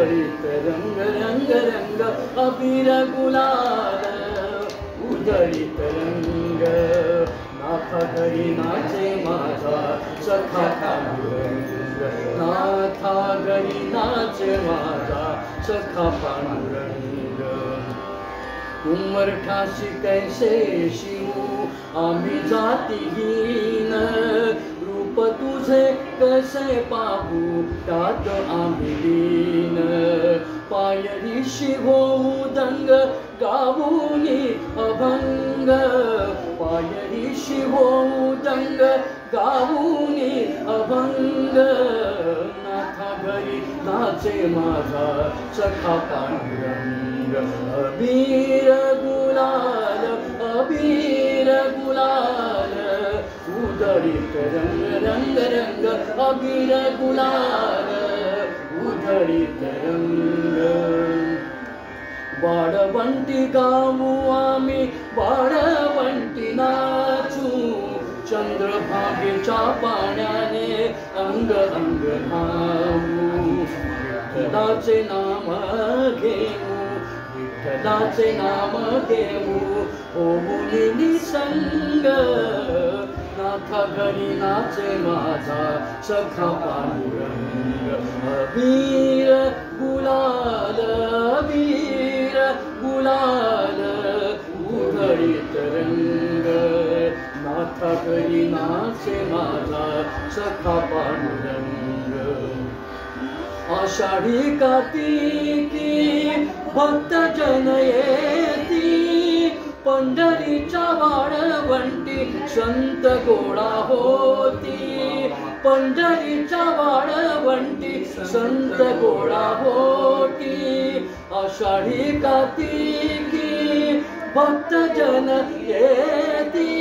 उधळीत रंग रंग रंग अबीर गुलाल उधळीत रंग नाथा घरी नाचे माझा सखा पांडुरंग नाथा घरी नाचे माझा सखा पांडुरंग उमरठाशी कैसे शिवू आम्ही जातीहीन रूप तुझे कसे पाहू त्यात आम्ही लीन पायरीशी होऊ दंग गाऊनी अभंग पायरीशी होऊ दंग गाऊनी अभंग नाथा घरी नाचे माझा सखा पांडुरंग अबीर गुलाल उधळीत रंग रंग रंग अबीर गुलाल उधळीत रंग वाळवंटी गाऊ आम्ही वाळवंटी नाचू चंद्रभागेच्या पाण्याने अंग अंग न्हाऊ विठ्ठलाचे नाम घेऊ विठ्ठलाचे नाम घेऊ होऊनी निसंग नाथा घरी नाचे माझा सखा पांडुरंग अबीर गुलाल उधळीत रंग नाथा घरी नाचे माझा सखा पांडुरंग आषाढी कार्तिकी भक्त जन येती पंढरीच्या वाळवंटी संत गोळा होती पंढरीच्या वाळवंटी संत गोळा होती आषाढी कार्तिकी भक्त जन येती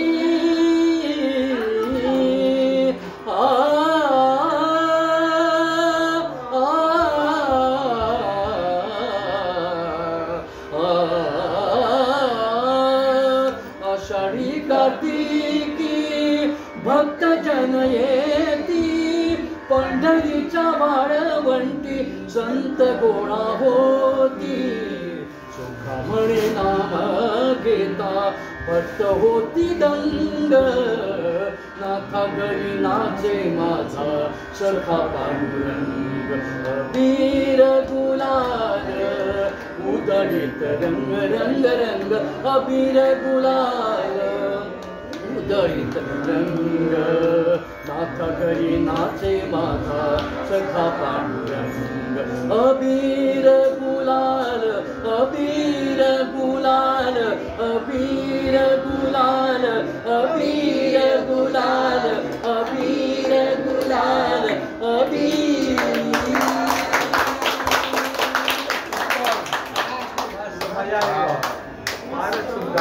आषाढी कार्तिकी भक्त जन येती पंढरीच्या वाळवंटी संत गोळा होती सुखा म्हणे नाम घेता भक्त होती दंग नाथा घरी नाचे माझा सखा पांडुरंग अबीर गुलाल उधळीत रंग रंग रंग अबीर गुलाल उधळीत रंग नाथा घरी नाचे माझा सखा पांडुरंग अबीर गुलाल अबीर गुलाल अबीर गुलाल अबीर गुलाल